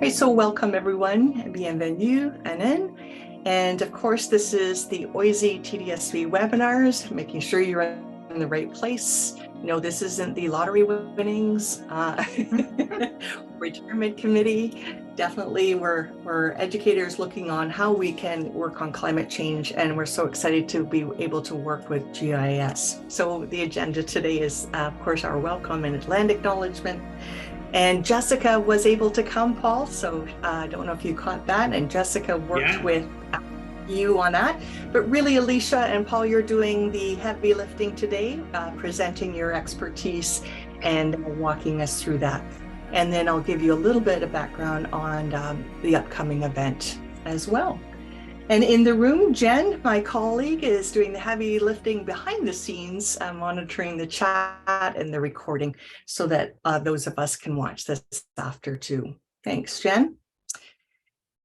Hey, so welcome everyone, bienvenue, Anen. And of course, this is the OISE TDSV webinars, making sure you're in the right place. No, this isn't the lottery winnings, retirement committee. Definitely, we're educators looking on how we can work on climate change, and we're so excited to be able to work with GIS. So the agenda today is, of course, our welcome and land acknowledgement. And Jessica was able to come, Paul, so I don't know if you caught that. And Jessica worked with you on that. But really, Alicia and Paul, you're doing the heavy lifting today, presenting your expertise and walking us through that. And then I'll give you a little bit of background on the upcoming event as well. And in the room, Jen, my colleague, is doing the heavy lifting behind the scenes, monitoring the chat and the recording so that those of us can watch this after too. Thanks, Jen.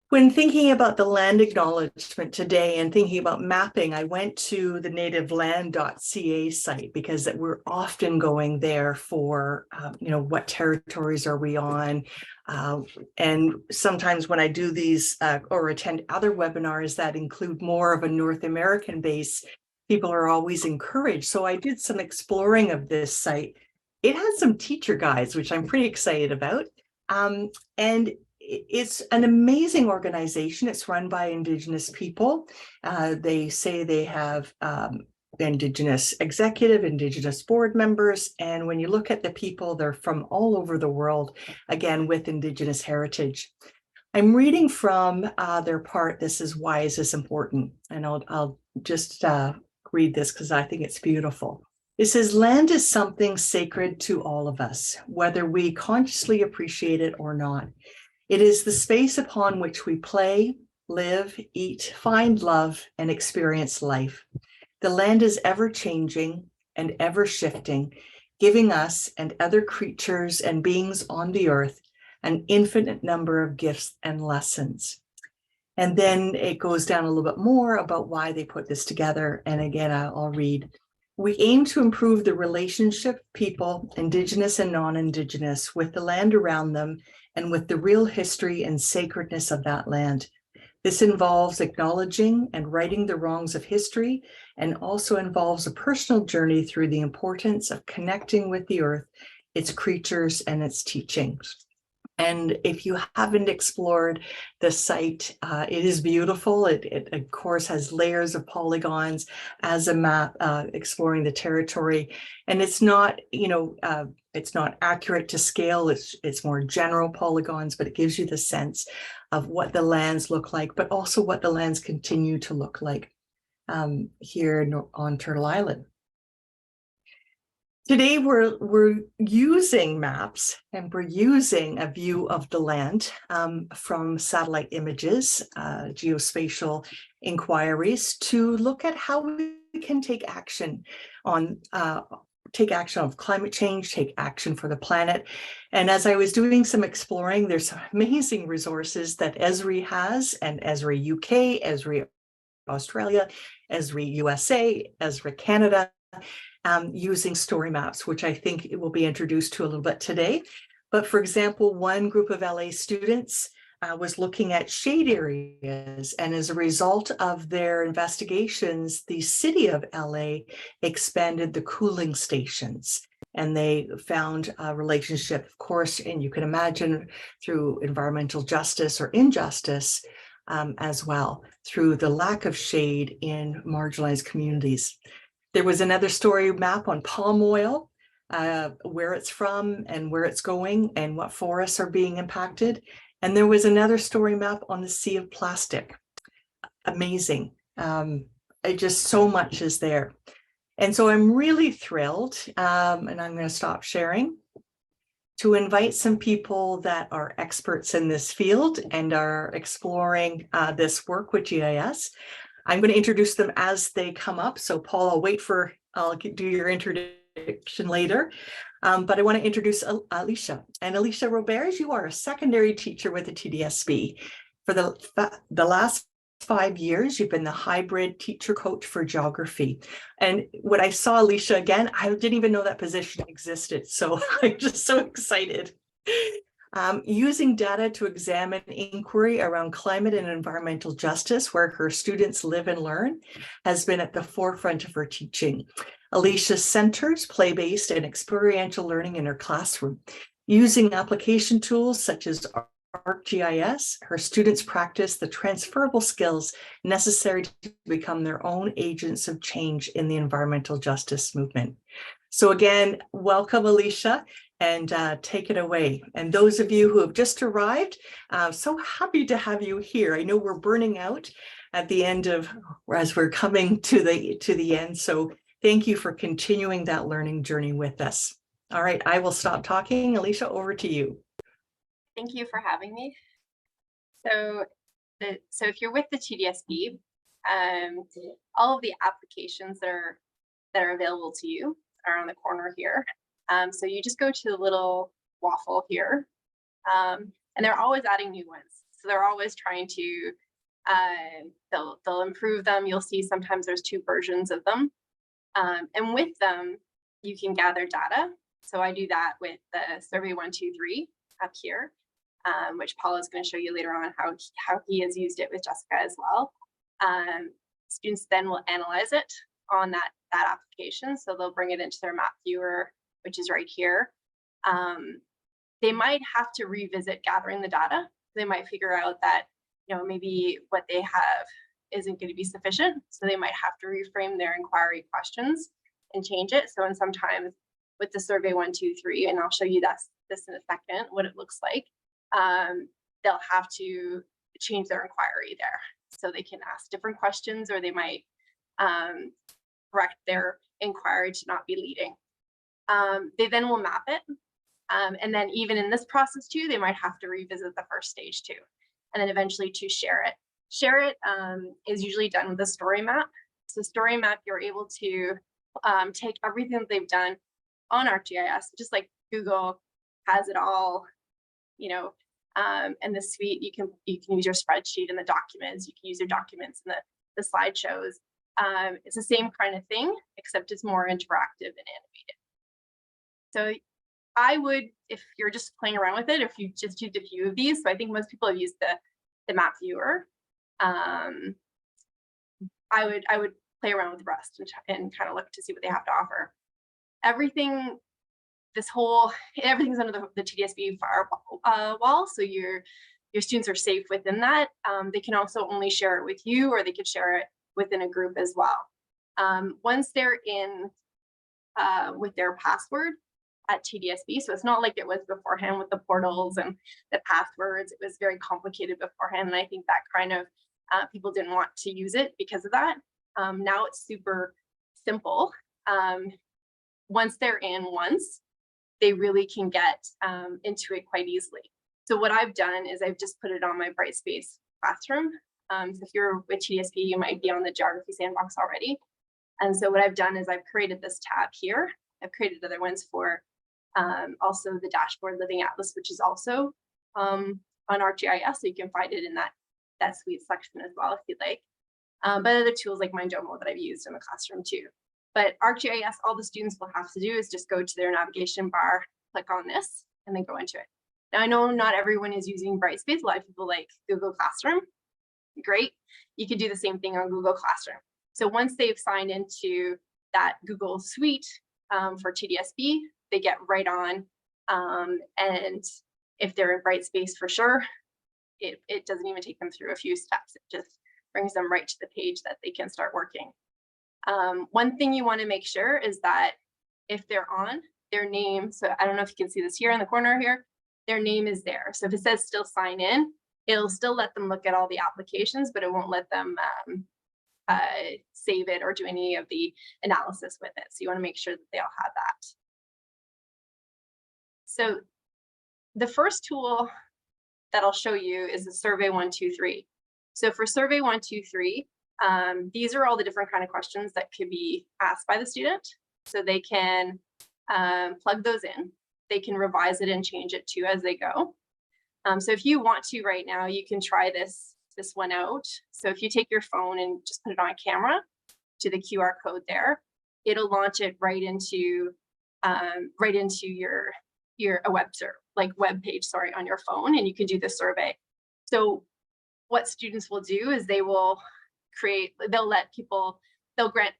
When thinking about the land acknowledgement today and thinking about mapping, I went to the nativeland.ca site because we're often going there for, what territories are we on? And sometimes when I do these or attend other webinars that include more of a North American base, people are always encouraged. So I did some exploring of this site. It has some teacher guides, which I'm pretty excited about. And it's an amazing organization. It's run by Indigenous people. They say they have Indigenous executive, Indigenous board members. And when you look at the people, they're from all over the world, again, with Indigenous heritage. I'm reading from their part, This is Why Is This Important? And I'll just read this because I think it's beautiful. It says, land is something sacred to all of us, whether we consciously appreciate it or not. It is the space upon which we play, live, eat, find love, and experience life. The land is ever changing and ever shifting, giving us and other creatures and beings on the earth an infinite number of gifts and lessons. And then it goes down a little bit more about why they put this together. And again, I'll read. We aim to improve the relationship people, Indigenous and non-Indigenous, with the land around them and with the real history and sacredness of that land. This involves acknowledging and righting the wrongs of history, and also involves a personal journey through the importance of connecting with the earth, its creatures, and its teachings. And if you haven't explored the site, it is beautiful. It of course has layers of polygons as a map exploring the territory. And it's not, it's not accurate to scale. It's more general polygons, but it gives you the sense of what the lands look like, but also what the lands continue to look like here on Turtle Island. Today, we're using maps and we're using a view of the land from satellite images, geospatial inquiries, to look at how we can take action on climate change, take action for the planet. And as I was doing some exploring, there's some amazing resources that Esri has, and Esri UK, Esri Australia, Esri USA, Esri Canada, using StoryMaps, which I think it will be introduced to a little bit today. But for example, one group of LA students was looking at shade areas, and as a result of their investigations, the city of LA expanded the cooling stations. And they found a relationship, of course, and you can imagine through environmental justice or injustice as well, through the lack of shade in marginalized communities. There was another story map on palm oil, where it's from and where it's going and what forests are being impacted. And there was another story map on the sea of plastic. Amazing. Just so much is there. And so I'm really thrilled, and I'm going to stop sharing, to invite some people that are experts in this field and are exploring this work with GIS. I'm going to introduce them as they come up. So Paul, I'll do your introduction later. But I want to introduce Alicia. And Alicia Roberge, you are a secondary teacher with the TDSB. For the last 5 years, you've been the hybrid teacher coach for geography. And when I saw Alicia again, I didn't even know that position existed. So I'm just so excited. using data to examine inquiry around climate and environmental justice, where her students live and learn, has been at the forefront of her teaching. Alicia centers play-based and experiential learning in her classroom. Using application tools such as ArcGIS, her students practice the transferable skills necessary to become their own agents of change in the environmental justice movement. So again, welcome, Alicia, and take it away. And those of you who have just arrived, so happy to have you here. I know we're burning out at the end of, as we're coming to the end. So thank you for continuing that learning journey with us. All right, I will stop talking. Alicia, over to you. Thank you for having me. So if you're with the TDSB, all of the applications that are available to you are on the corner here. So you just go to the little waffle here, and they're always adding new ones. So they're always trying to, they'll improve them. You'll see sometimes there's 2 versions of them. And with them, you can gather data. So I do that with the Survey 123 up here, which Paul is going to show you later on how he has used it with Jessica as well. Students then will analyze it on that application. So they'll bring it into their map viewer, which is right here. They might have to revisit gathering the data. They might figure out that, maybe what they have isn't going to be sufficient. So they might have to reframe their inquiry questions and change it. So, and sometimes with the Survey 123, and I'll show you this in a second, what it looks like, they'll have to change their inquiry there. So they can ask different questions, or they might correct their inquiry to not be leading. They then will map it. And then even in this process too, they might have to revisit the first stage too, and then eventually to share it. Share it is usually done with a story map. So story map, you're able to take everything that they've done on ArcGIS, just like Google has it all, and the suite, you can use your spreadsheet and the documents, you can use your documents and the slideshows. It's the same kind of thing, except it's more interactive and animated. So I would, if you're just playing around with it, if you just used a few of these, so I think most people have used the map viewer. I would play around with the rest and kind of look to see what they have to offer. Everything's under the TDSB firewall, so your students are safe within that. They can also only share it with you, or they could share it within a group as well. Once they're in with their password at TDSB, so it's not like it was beforehand with the portals and the passwords. It was very complicated beforehand, and I think that kind of people didn't want to use it because of that. Now it's super simple. Once they're in they really can get into it quite easily. So what I've done is I've just put it on my Brightspace classroom. So if you're with TDSB, you might be on the Geography Sandbox already. And so what I've done is I've created this tab here. I've created other ones for also the Dashboard Living Atlas, which is also on ArcGIS, so you can find it in that suite section as well if you'd like. But other tools like Mindomo that I've used in the classroom too. But ArcGIS, all the students will have to do is just go to their navigation bar, click on this, and then go into it. Now I know not everyone is using Brightspace. A lot of people like Google Classroom. Great. You could do the same thing on Google Classroom. So once they've signed into that Google suite for TDSB, they get right on. And if they're in Brightspace for sure, it doesn't even take them through a few steps. It just brings them right to the page that they can start working. One thing you want to make sure is that if they're on, their name, so I don't know if you can see this here in the corner here, their name is there. So if it says still sign in, it'll still let them look at all the applications, but it won't let them save it or do any of the analysis with it. So you want to make sure that they all have that. So the first tool that I'll show you is the Survey 123. So for Survey 123, these are all the different kind of questions that could be asked by the student. So they can plug those in. They can revise it and change it too as they go. So if you want to right now, you can try this one out. So if you take your phone and just put it on camera to the QR code there, it'll launch it right into a web page, sorry, on your phone, and you can do the survey. So what students will do is they'll grant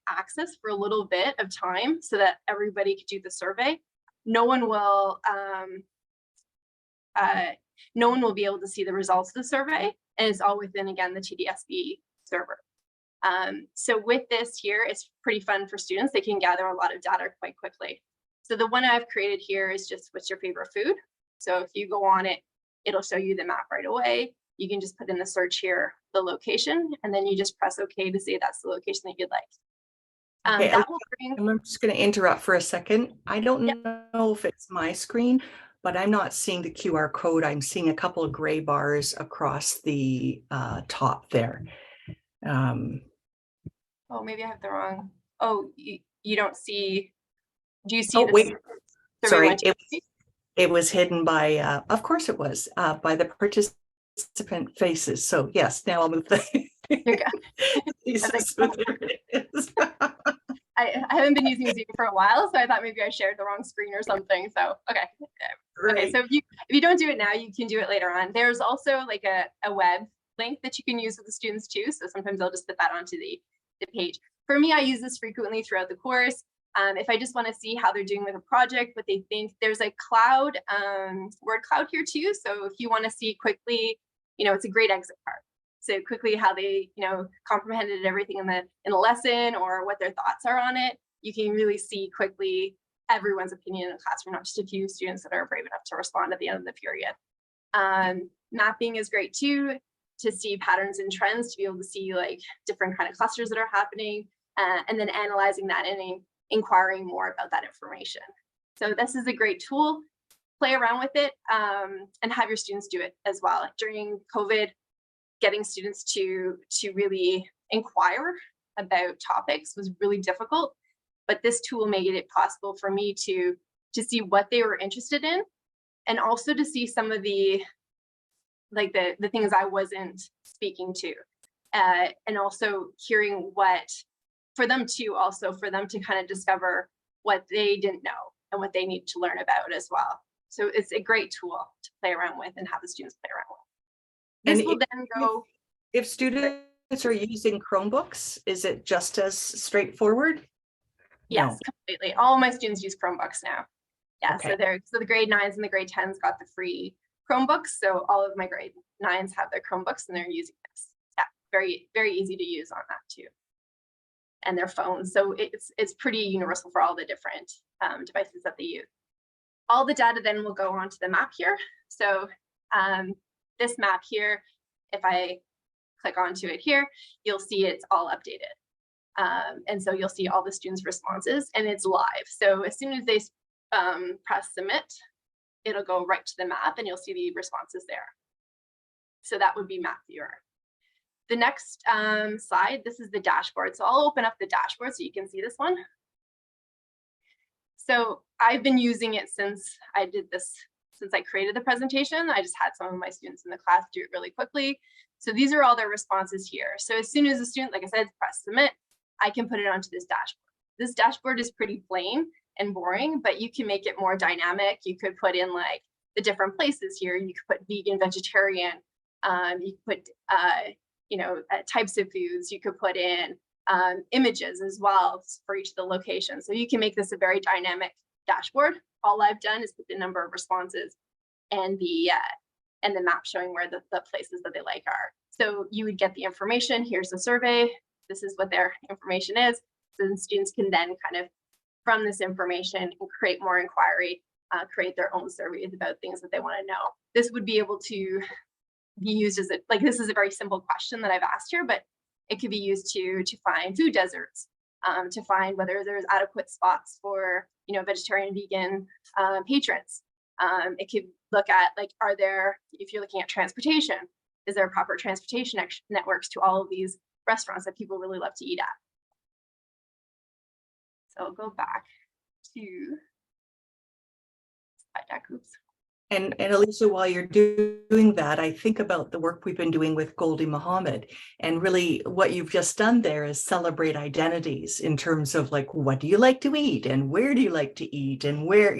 access for a little bit of time so that everybody could do the survey. No one will be able to see the results of the survey, and it's all within, again, the TDSB server. So with this here, it's pretty fun for students. They can gather a lot of data quite quickly. So the one I've created here is just what's your favorite food. So if you go on it, it'll show you the map right away. You can just put in the search here, the location, and then you just press OK to say that's the location that you'd like. Okay, I'm just going to interrupt for a second. I don't know if it's my screen, but I'm not seeing the QR code. I'm seeing a couple of gray bars across the top there. Oh, maybe I have the wrong. Oh, you don't see. Do you see? Oh, wait. Sorry, it was hidden by, of course it was, by the participant faces. So yes, now I'll move the pieces. I haven't been using Zoom for a while, so I thought maybe I shared the wrong screen or something. So, okay. Right. Okay, so if you don't do it now, you can do it later on. There's also like a web link that you can use with the students too. So sometimes I'll just put that onto the page. For me, I use this frequently throughout the course. If I just want to see how they're doing with a project, what they think, there's a cloud, word cloud here too. So if you want to see quickly, it's a great exit card. So quickly how they, comprehended everything in the lesson or what their thoughts are on it. You can really see quickly everyone's opinion in the classroom, not just a few students that are brave enough to respond at the end of the period. Mapping is great too, to see patterns and trends, to be able to see like different kind of clusters that are happening, and then analyzing that and inquiring more about that information. So this is a great tool. Play around with it, and have your students do it as well. During COVID, getting students to really inquire about topics was really difficult, but this tool made it possible for me to see what they were interested in, and also to see some of the things I wasn't speaking to, and also hearing for them to kind of discover what they didn't know and what they need to learn about as well. So it's a great tool to play around with and have the students play around with. This will then go. If students are using Chromebooks, is it just as straightforward? Yes, no. Completely. All my students use Chromebooks now. Yeah, okay. So the grade 9s and the grade 10s got the free Chromebooks. So all of my grade 9s have their Chromebooks and they're using this. Yeah, very, very easy to use on that too. And their phones. So it's pretty universal for all the different devices that they use. All the data then will go onto the map here. So this map here, if I click onto it here, you'll see it's all updated. And so you'll see all the students' responses, and it's live. So as soon as they press submit, it'll go right to the map and you'll see the responses there. So that would be Map Viewer. The next slide, this is the dashboard. So I'll open up the dashboard so you can see this one. So I've been using it since I created the presentation. I just had some of my students in the class do it really quickly. So these are all their responses here. So as soon as a student, like I said, press submit, I can put it onto this dashboard. This dashboard is pretty plain and boring, but you can make it more dynamic. You could put in like the different places here. You could put vegan, vegetarian. You could put, types of foods. You could put in images as well for each of the locations. So you can make this a very dynamic dashboard. All I've done is put the number of responses and the map showing where the places that they like are. So you would get the information. Here's the survey. This is what their information is. So the students can then kind of, from this information, and create more inquiry, create their own surveys about things that they want to know. This would be able to be used as this is a very simple question that I've asked here, but it could be used to find food deserts, to find whether there's adequate spots for vegetarian, vegan patrons. It could look at if you're looking at transportation, is there proper transportation networks to all of these restaurants that people really love to eat at? So I'll go back to slide deck. Oops. And Alicia, while you're doing that, I think about the work we've been doing with Goldie Muhammad, and really what you've just done there is celebrate identities in terms of like, what do you like to eat and where do you like to eat and where,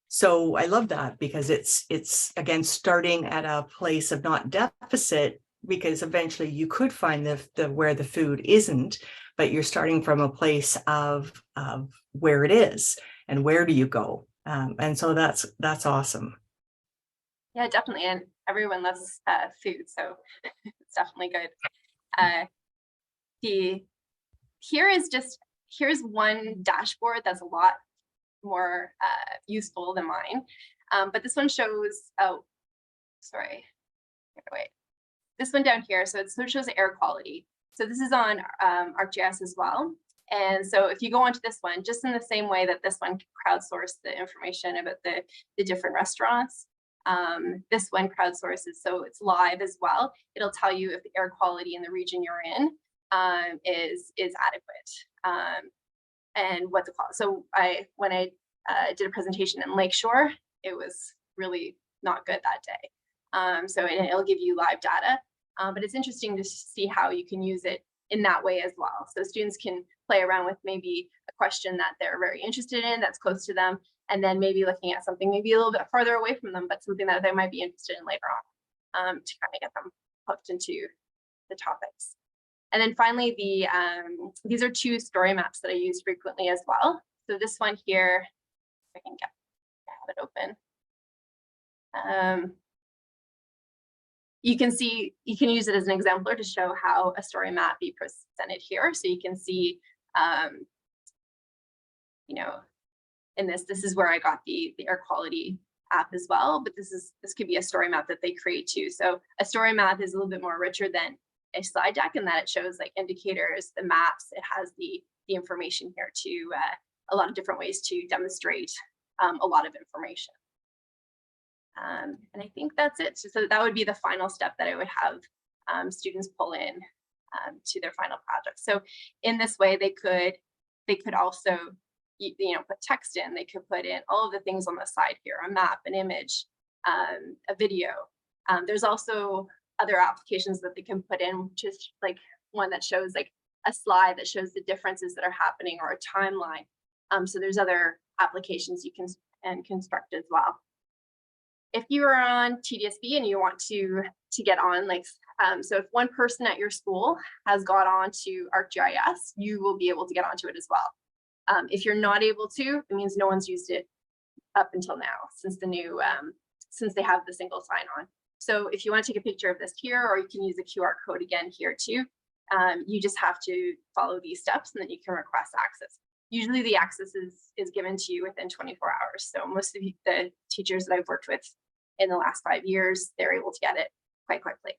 So I love that because it's again starting at a place of not deficit, because eventually you could find the where the food isn't, but you're starting from a place of where it is and where do you go. And so that's awesome. Yeah, definitely. And everyone loves food, so it's definitely good. Here's one dashboard that's a lot more useful than mine. But this one shows, oh, sorry, wait. This one down here, so it shows air quality. So this is on ArcGIS as well. And so if you go onto this one, just in the same way that this one crowdsourced the information about the different restaurants, this one crowdsources, so it's live as well. It'll tell you if the air quality in the region you're in is adequate, and what to call it. So when I did a presentation in Lakeshore, it was really not good that day. So it'll give you live data, but it's interesting to see how you can use it in that way as well. So students can play around with maybe a question that they're very interested in, that's close to them, and then maybe looking at something maybe a little bit farther away from them, but something that they might be interested in later on, to kind of get them hooked into the topics. And then finally, these are two story maps that I use frequently as well. So this one here, if I can have it open. You can see, you can use it as an exemplar to show how a story map be presented here. So you can see, you know, in this is where I got the air quality app as well, but this could be a story map that they create too. So a story map is a little bit more richer than a slide deck in that it shows like indicators, the maps, it has the information here to a lot of different ways to demonstrate a lot of information. And I think that's it. So that would be the final step that I would have students pull in to their final project. So in this way, they could also, you know, put text in, they could put in all of the things on the side here, a map, an image, a video. There's also other applications that they can put in, just like one that shows like a slide that shows the differences that are happening, or a timeline. So there's other applications you can construct as well. If you are on TDSB and you want to get on, like, so if one person at your school has got on to ArcGIS, you will be able to get onto it as well. If you're not able to, it means no one's used it up until now, since the new, since they have the single sign-on. So if you want to take a picture of this here, or you can use the QR code again here too, you just have to follow these steps and then you can request access. Usually the access is given to you within 24 hours. So most of the teachers that I've worked with in the last 5 years, they're able to get it quite quickly.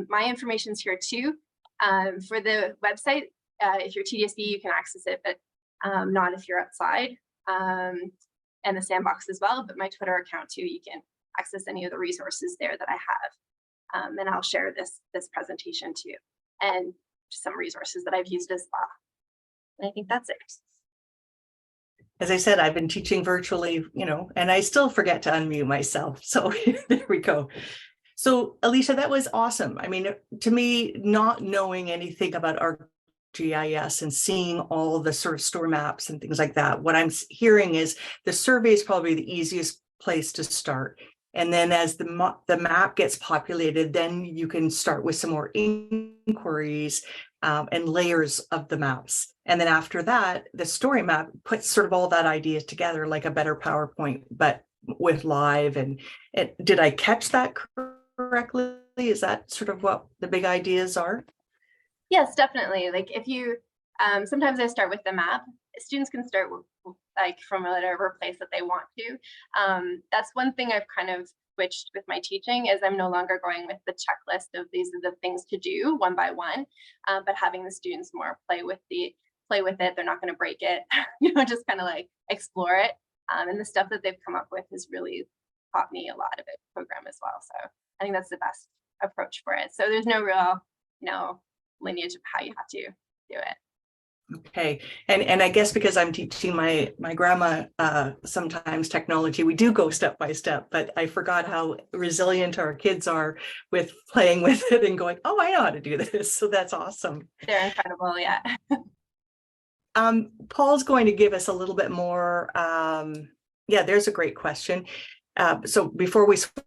My information's here too. For the website, if you're TDSB, you can access it, but not if you're outside, and the sandbox as well. But my Twitter account too, you can access any of the resources there that I have. And I'll share this presentation too, and some resources that I've used as well. And I think that's it. As I said, I've been teaching virtually, you know, and I still forget to unmute myself. So there we go. So Alicia, that was awesome. I mean, to me, not knowing anything about ArcGIS and seeing all the sort of story maps and things like that, what I'm hearing is the survey is probably the easiest place to start. And then as the map gets populated, then you can start with some more inquiries and layers of the maps. And then after that, the story map puts sort of all that idea together like a better PowerPoint, but with live. And did I catch that correctly? Is that sort of what the big ideas are? Yes, definitely. Like if you, sometimes I start with the map. Students can start with, like, from whatever place that they want to. That's one thing I've kind of switched with my teaching, is I'm no longer going with the checklist of these are the things to do one by one, but having the students more play with it. They're not going to break it, you know, just kind of like explore it. And the stuff that they've come up with has really taught me a lot of it program as well. So I think that's the best approach for it. So there's no real, you know, lineage of how you have to do it. Okay, and I guess because I'm teaching my grandma sometimes technology, we do go step by step, but I forgot how resilient our kids are with playing with it and going, oh, I know how to do this. So that's awesome. They're incredible, yeah. Paul's going to give us a little bit more Yeah, there's a great question. So before we switch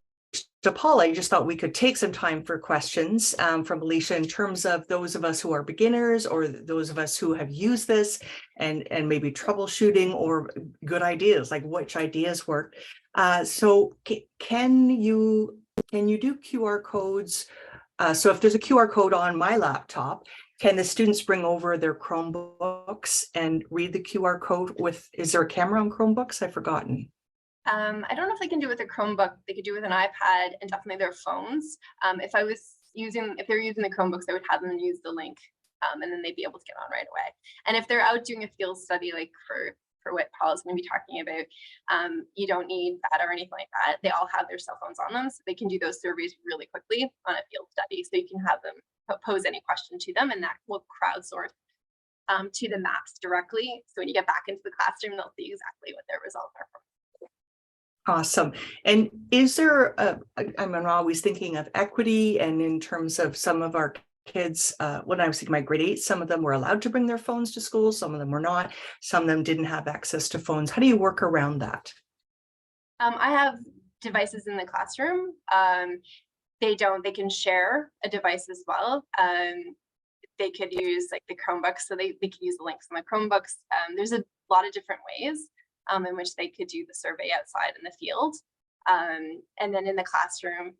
to Paul, I just thought we could take some time for questions from Alicia in terms of those of us who are beginners or those of us who have used this and maybe troubleshooting or good ideas, like which ideas work. So can you do QR codes? So if there's a QR code on my laptop, can the students bring over their Chromebooks and read the QR code is there a camera on Chromebooks? I've forgotten. I don't know if they can do it with a Chromebook. They could do it with an iPad and definitely their phones. If they're using the Chromebooks, I would have them use the link, and then they'd be able to get on right away. And if they're out doing a field study, like for what Paul is going to be talking about, you don't need that or anything like that. They all have their cell phones on them, so they can do those surveys really quickly on a field study. So you can have them pose any question to them, and that will crowdsource to the maps directly. So when you get back into the classroom, they'll see exactly what their results are from. Awesome. And is there I'm always thinking of equity, and in terms of some of our kids, when I was thinking my grade 8, some of them were allowed to bring their phones to school, some of them were not, some of them didn't have access to phones. How do you work around that? I have devices in the classroom. They can share a device as well. They could use like the Chromebooks, so they could use the links on the Chromebooks. There's a lot of different ways in which they could do the survey outside in the field. And then in the classroom,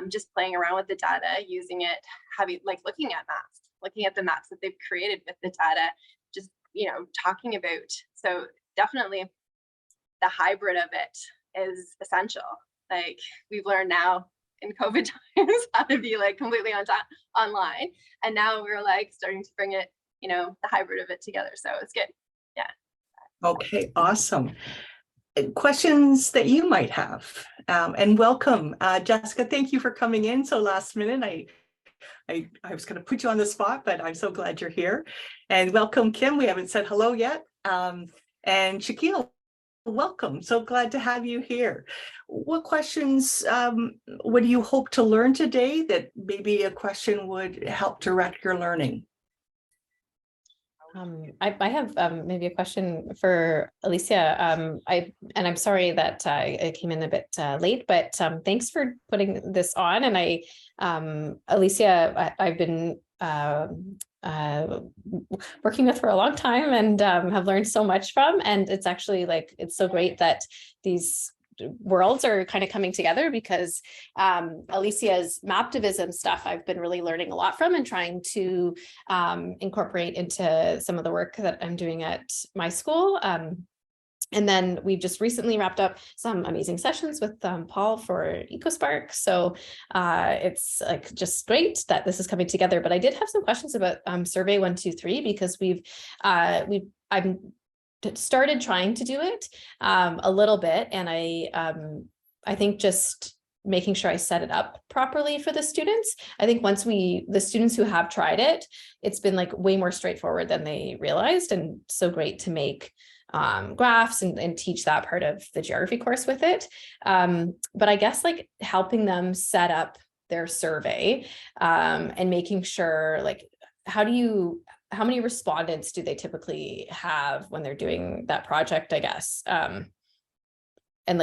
just playing around with the data, using it, looking at the maps that they've created with the data, just, talking about. So definitely the hybrid of it is essential. Like we've learned now in COVID times how to be like completely online. And now we're like starting to bring it, the hybrid of it together. So it's good. Yeah. Okay, awesome. Questions that you might have, and welcome, Jessica. Thank you for coming in so last minute. I was going to put you on the spot, but I'm so glad you're here. And welcome, Kim. We haven't said hello yet. And Shaquille, welcome. So glad to have you here. What questions would you hope to learn today that maybe a question would help direct your learning? I have maybe a question for Alicia. I'm sorry that I came in a bit late, but thanks for putting this on. And Alicia, I've been working with for a long time and have learned so much from. And it's actually it's so great that these worlds are kind of coming together, because Alicia's maptivism stuff I've been really learning a lot from and trying to incorporate into some of the work that I'm doing at my school. And then we've just recently wrapped up some amazing sessions with Paul for EcoSpark. So it's just great that this is coming together. But I did have some questions about Survey 123, because I'm started trying to do it a little bit, and I think just making sure I set it up properly for the students. I think once the students who have tried it, it's been way more straightforward than they realized, and so great to make graphs and teach that part of the geography course with it. But I guess helping them set up their survey and making sure how many respondents do they typically have when they're doing that project, I guess? And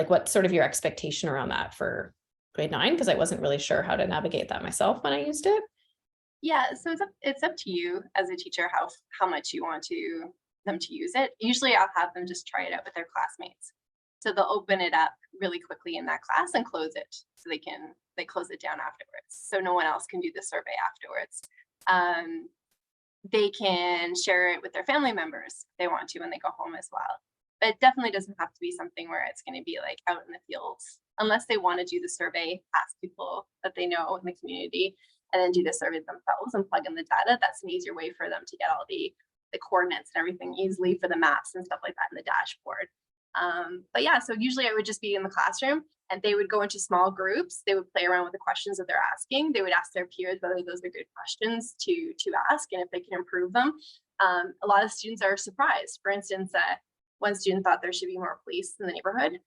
what sort of your expectation around that for grade 9? Because I wasn't really sure how to navigate that myself when I used it. Yeah, so it's up to you as a teacher how much you want them to use it. Usually I'll have them just try it out with their classmates. So they'll open it up really quickly in that class and close it, so they close it down afterwards, so no one else can do the survey afterwards. They can share it with their family members if they want to when they go home as well. But it definitely doesn't have to be something where it's going to be out in the fields, unless they want to do the survey, ask people that they know in the community, and then do the survey themselves and plug in the data. That's an easier way for them to get all the coordinates and everything easily for the maps and stuff like that in the dashboard. But yeah, so usually I would just be in the classroom, and they would go into small groups. They would play around with the questions that they're asking. They would ask their peers whether those are good questions to ask and if they can improve them. A lot of students are surprised. For instance, one student thought there should be more police in the neighborhood.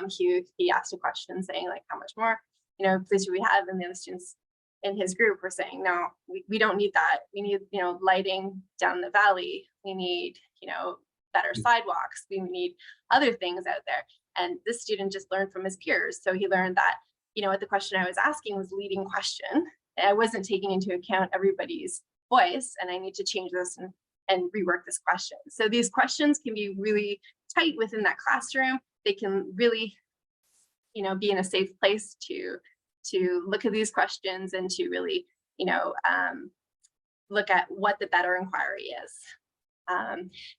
He asked a question saying how much more police do we have? And the other students in his group were saying, no, we don't need that. We need lighting down the valley. We need better sidewalks. We need other things out there. And this student just learned from his peers. So he learned that, you know, what the question I was asking was leading question. I wasn't taking into account everybody's voice, and I need to change this and rework this question. So these questions can be really tight within that classroom. They can really, you know, be in a safe place to look at these questions and to really, you know, look at what the better inquiry is.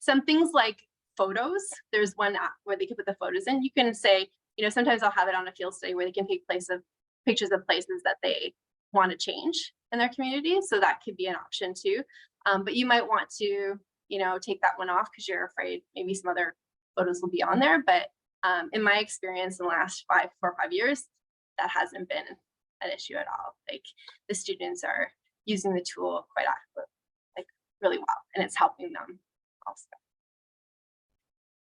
Some things like photos, there's one app where they can put the photos in. You can say, you know, sometimes I'll have it on a field study where they can take pictures of places that they want to change in their community. So that could be an option too. But you might want to, you know, take that one off because you're afraid maybe some other photos will be on there. But in my experience in the last 4 or 5 years, that hasn't been an issue at all. Like the students are using the tool quite actively, like really well, and it's helping them also.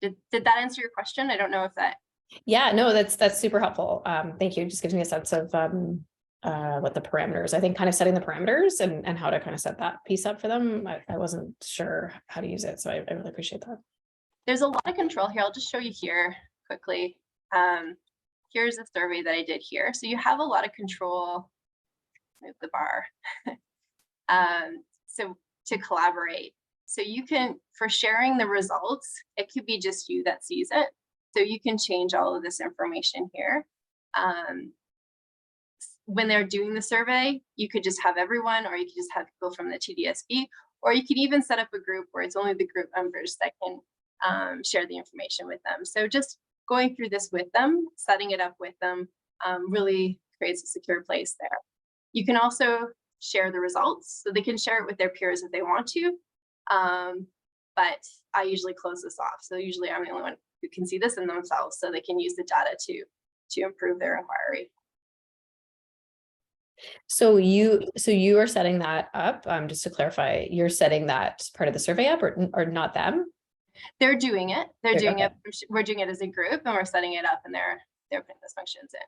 Did that answer your question? I don't know if that. Yeah, no, that's super helpful. Thank you. It just gives me a sense of what the parameters, I think kind of setting the parameters and how to kind of set that piece up for them. I wasn't sure how to use it. So I really appreciate that. There's a lot of control here. I'll just show you here quickly. Here's a survey that I did here. So you have a lot of control. Move the bar. So to collaborate. So you can, for sharing the results, it could be just you that sees it. So you can change all of this information here. When they're doing the survey, you could just have everyone, or you could just have people from the TDSB, or you could even set up a group where it's only the group members that can share the information with them. So just going through this with them, setting it up with them, really creates a secure place there. You can also share the results, so they can share it with their peers if they want to. But I usually close this off. So usually I'm the only one who can see this in themselves, so they can use the data to improve their inquiry. So you are setting that up, just to clarify, you're setting that part of the survey up, or not them? They're doing it. They're doing it. We're doing it as a group, and we're setting it up, and they're putting those functions in.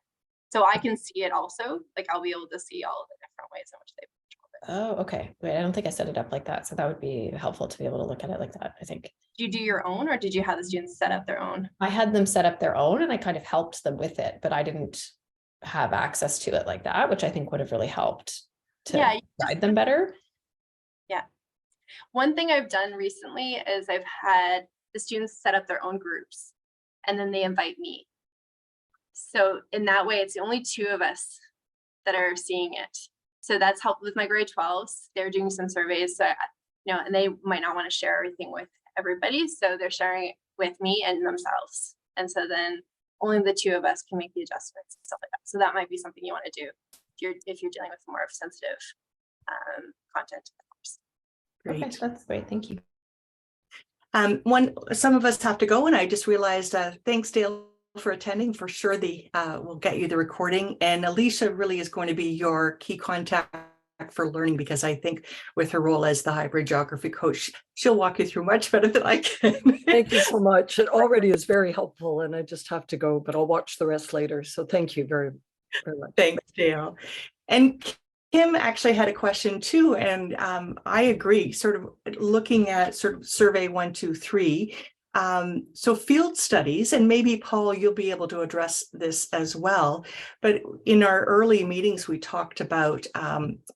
So I can see it also. Like I'll be able to see all of the different ways in which they control it. Oh, okay. Wait, I don't think I set it up like that. So that would be helpful to be able to look at it like that, I think. Did you do your own, or did you have the students set up their own? I had them set up their own, and I kind of helped them with it, but I didn't have access to it like that, which I think would have really helped to guide them better. Yeah. One thing I've done recently is I've had the students set up their own groups, and then they invite me. So in that way, it's the only 2 of us that are seeing it. So that's helped with my grade 12s. They're doing some surveys, so, you know, and they might not want to share everything with everybody. So they're sharing it with me and themselves. And so then only the 2 of us can make the adjustments and stuff like that. So that might be something you want to do if you're dealing with more of sensitive content. Great. Okay, that's great. Thank you. Some of us have to go, and I just realized, thanks, Dale, for attending. For sure, we'll get you the recording, and Alicia really is going to be your key contact for learning, because I think with her role as the hybrid geography coach, she'll walk you through much better than I can. Thank you so much. It already is very helpful, and I just have to go, but I'll watch the rest later. So thank you very, very much. Thanks, Dale. And Kim actually had a question too, and I agree, sort of looking at sort of survey 1, 2, 3. So field studies, and maybe Paul, you'll be able to address this as well. But in our early meetings, we talked about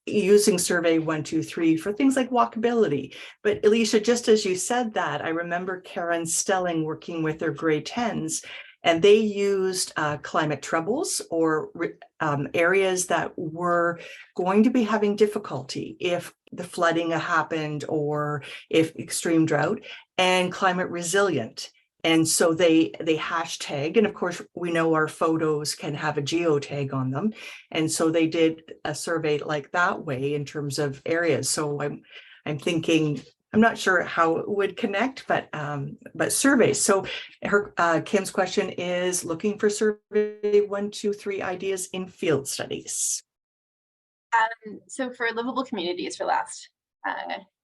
using survey 1, 2, 3 for things like walkability. But Alicia, just as you said that, I remember Karen Stelling working with her grade 10s, and they used climate troubles, or areas that were going to be having difficulty if the flooding happened or if extreme drought, and climate resilient. And so they hashtag, and of course we know our photos can have a geotag on them. And so they did a survey like that way in terms of areas. So I'm thinking, I'm not sure how it would connect, but surveys. So Kim's question is looking for survey 1, 2, 3 ideas in field studies. So for livable communities, for last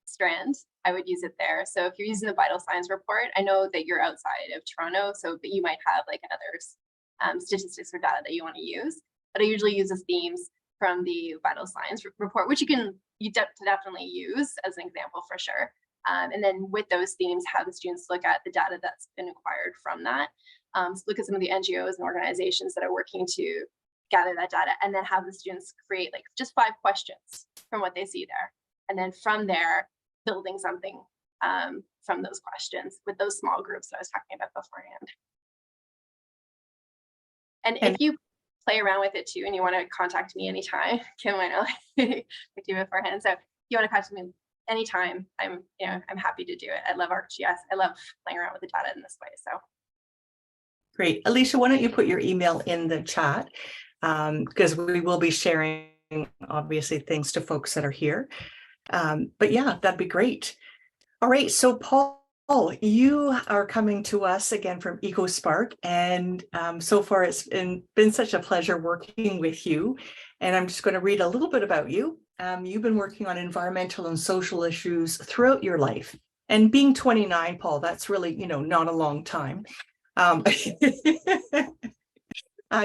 strand, I would use it there. So if you're using the vital signs report, I know that you're outside of Toronto, but you might have like another statistics or data that you want to use. But I usually use the themes from the vital signs report, which you definitely use as an example for sure. And then with those themes, have the students look at the data that's been acquired from that. So look at some of the NGOs and organizations that are working to gather that data, and then have the students create like just 5 questions from what they see there. And then from there, building something from those questions with those small groups that I was talking about beforehand. And if you play around with it too, and you want to contact me anytime, Kim, I know I do beforehand. So if you want to contact me anytime, I'm happy to do it. I love ArcGIS. I love playing around with the data in this way. So great. Alicia, why don't you put your email in the chat? Because we will be sharing, obviously, things to folks that are here. But yeah, that'd be great. All right, so Paul, you are coming to us again from EcoSpark, and so far it's been such a pleasure working with you. And I'm just going to read a little bit about you. You've been working on environmental and social issues throughout your life. And being 29, Paul, that's really, not a long time.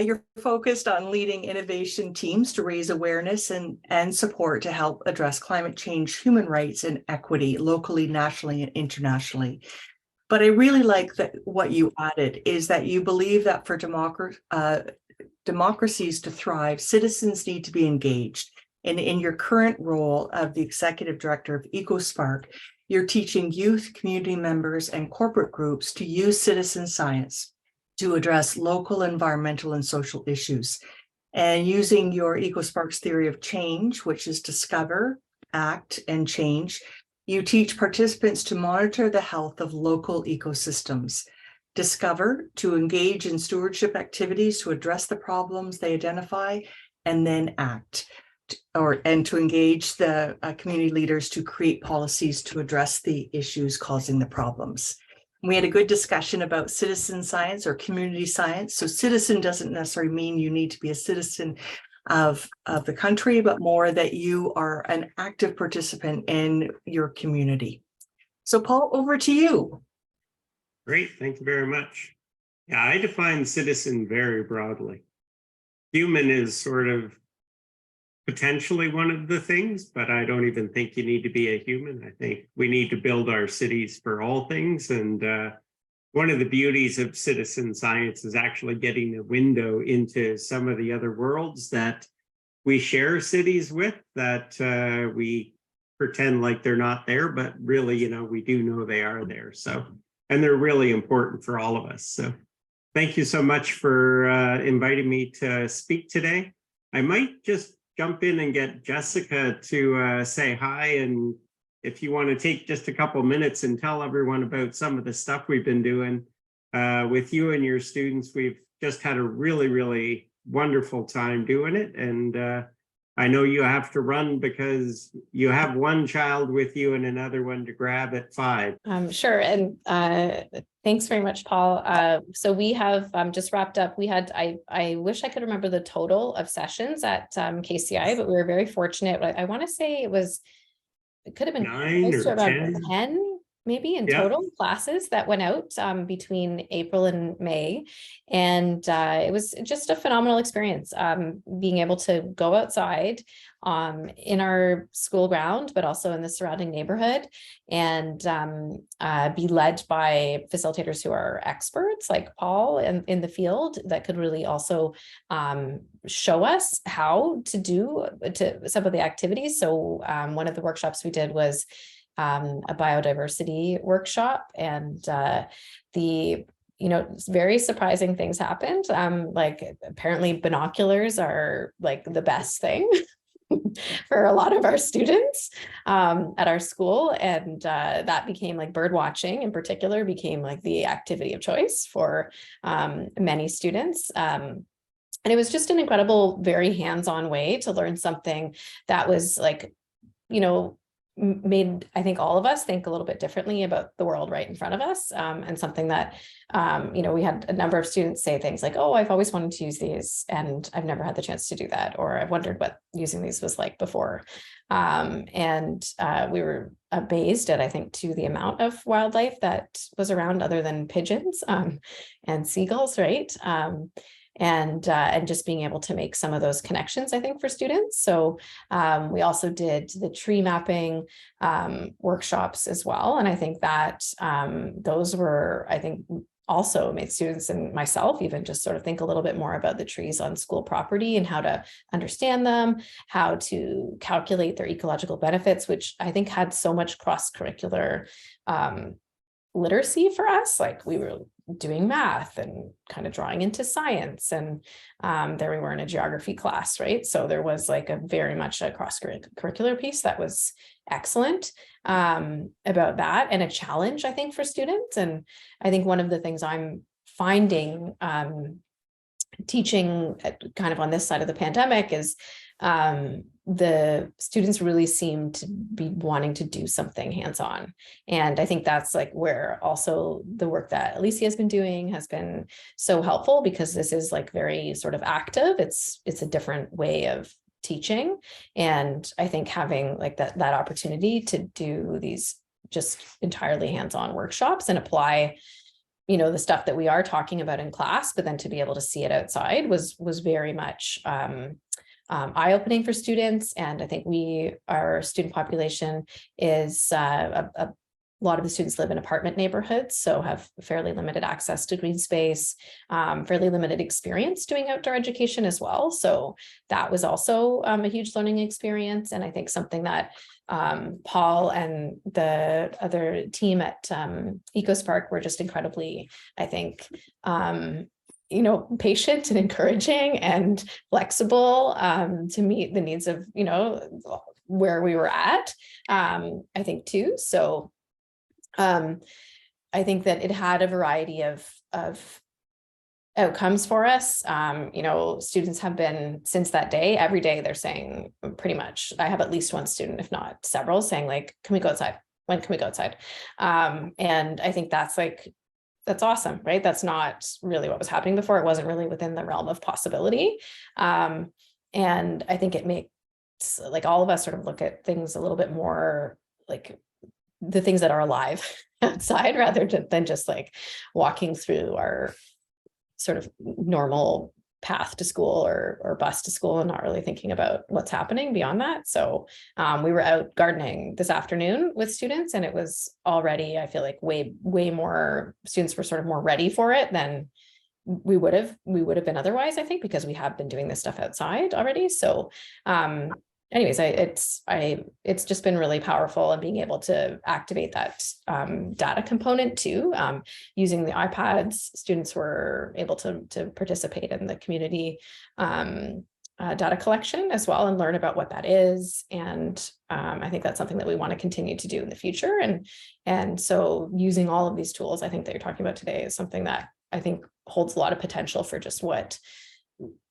You're focused on leading innovation teams to raise awareness and support to help address climate change, human rights, and equity locally, nationally, and internationally. But I really like that what you added is that you believe that for democracies to thrive, citizens need to be engaged. And in your current role of the executive director of EcoSpark, you're teaching youth, community members, and corporate groups to use citizen science to address local environmental and social issues. And using your EcoSpark's theory of change, which is discover, act, and change, you teach participants to monitor the health of local ecosystems. Discover, to engage in stewardship activities to address the problems they identify, and then act, and to engage the community leaders to create policies to address the issues causing the problems. We had a good discussion about citizen science or community science. So citizen doesn't necessarily mean you need to be a citizen of the country, but more that you are an active participant in your community. So Paul, over to you. Great, thank you very much. Yeah, I define citizen very broadly. Human is sort of potentially one of the things, but I don't even think you need to be a human. I think we need to build our cities for all things. And one of the beauties of citizen science is actually getting a window into some of the other worlds that we share cities with, that we pretend like they're not there, but really, we do know they are there. So, and they're really important for all of us. So thank you so much for inviting me to speak today. I might just jump in and get Jessica to say hi. And if you want to take just a couple minutes and tell everyone about some of the stuff we've been doing with you and your students. We've just had a really, really wonderful time doing it. And I know you have to run because you have one child with you and another one to grab at 5. Sure. And thanks very much, Paul. So we have just wrapped up. We had, I wish I could remember the total of sessions at KCI, but we were very fortunate. I want to say it could have been 9 or 10. Maybe in total classes that went out between April and May. And it was just a phenomenal experience, being able to go outside in our school ground, but also in the surrounding neighborhood, and be led by facilitators who are experts like Paul in the field that could really also show us how to do some of the activities. So one of the workshops we did was a biodiversity workshop, and very surprising things happened. Like apparently binoculars are like the best thing for a lot of our students at our school, and that became like bird watching in particular became like the activity of choice for many students. And it was just an incredible, very hands-on way to learn something that was like, made, I think, all of us think a little bit differently about the world right in front of us, and something that, we had a number of students say things like, oh, I've always wanted to use these and I've never had the chance to do that, or I've wondered what using these was like before. And we were amazed at, I think, to the amount of wildlife that was around other than pigeons and seagulls, right? And just being able to make some of those connections, I think, for students. So we also did the tree mapping workshops as well. And I think that those were, I think, also made students and myself even just sort of think a little bit more about the trees on school property and how to understand them, how to calculate their ecological benefits, which I think had so much cross-curricular literacy for us. Like we were doing math and kind of drawing into science, and there we were in a geography class, right? So there was like a very much a cross-curricular piece that was excellent about that, and a challenge, I think, for students. And I think one of the things I'm finding teaching kind of on this side of the pandemic is the students really seem to be wanting to do something hands-on. And I think that's like where also the work that Alicia has been doing has been so helpful, because this is like very sort of active. It's a different way of teaching. And I think having like that opportunity to do these just entirely hands-on workshops and apply, you know, the stuff that we are talking about in class, but then to be able to see it outside was very much eye-opening for students. And I think our student population is a lot of the students live in apartment neighborhoods, so have fairly limited access to green space, fairly limited experience doing outdoor education as well. So that was also a huge learning experience. And I think something that Paul and the other team at EcoSpark were just incredibly, I think, you know, patient and encouraging and flexible to meet the needs of, you know, where we were at, I think too. So I think that it had a variety of outcomes for us. You know, students have been, since that day, every day they're saying pretty much, I have at least one student, if not several, saying like, can we go outside? When can we go outside? And I think that's awesome, right? That's not really what was happening before. It wasn't really within the realm of possibility. And I think it makes like all of us sort of look at things a little bit more like the things that are alive outside, rather than just like walking through our sort of normal path to school or bus to school and not really thinking about what's happening beyond that. So we were out gardening this afternoon with students, and it was already, I feel like way more students were sort of more ready for it than we would have been otherwise, I think, because we have been doing this stuff outside already. So anyways, it's just been really powerful, and being able to activate that data component too. Using the iPads, students were able to participate in the community data collection as well, and learn about what that is. And I think that's something that we want to continue to do in the future. And so using all of these tools, I think that you're talking about today, is something that I think holds a lot of potential for just what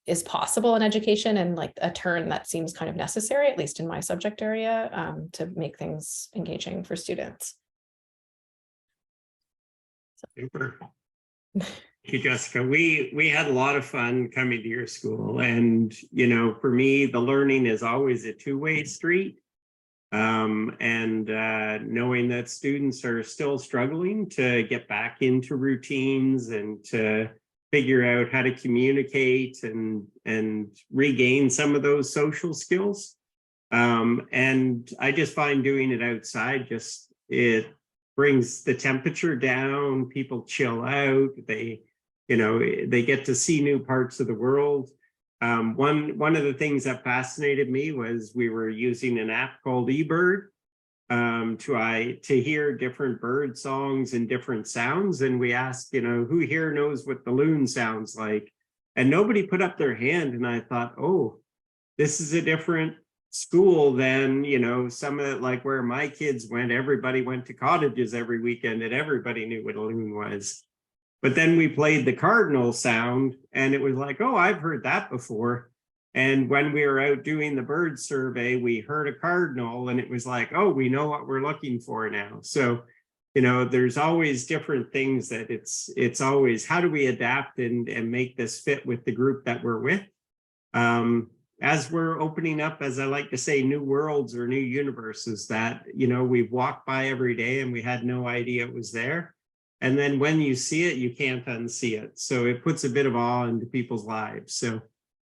is possible in education, and like a turn that seems kind of necessary, at least in my subject area, to make things engaging for students. Super. Thank you, Jessica. We had a lot of fun coming to your school, and you know, for me, the learning is always a two-way street. And knowing that students are still struggling to get back into routines and to figure out how to communicate and regain some of those social skills. And I just find doing it outside, it brings the temperature down, people chill out, they get to see new parts of the world. One of the things that fascinated me was we were using an app called eBird to hear different bird songs and different sounds. And we asked, who here knows what the loon sounds like? And nobody put up their hand. And I thought, oh, this is a different school than, some of it, like where my kids went, everybody went to cottages every weekend and everybody knew what a loon was. But then we played the cardinal sound and it was like, oh, I've heard that before. And when we were out doing the bird survey, we heard a cardinal and it was like, oh, we know what we're looking for now. So, there's always different things that it's always, how do we adapt and make this fit with the group that we're with? As we're opening up, as I like to say, new worlds or new universes that, we've walked by every day and we had no idea it was there. And then when you see it, you can't unsee it. So it puts a bit of awe into people's lives. So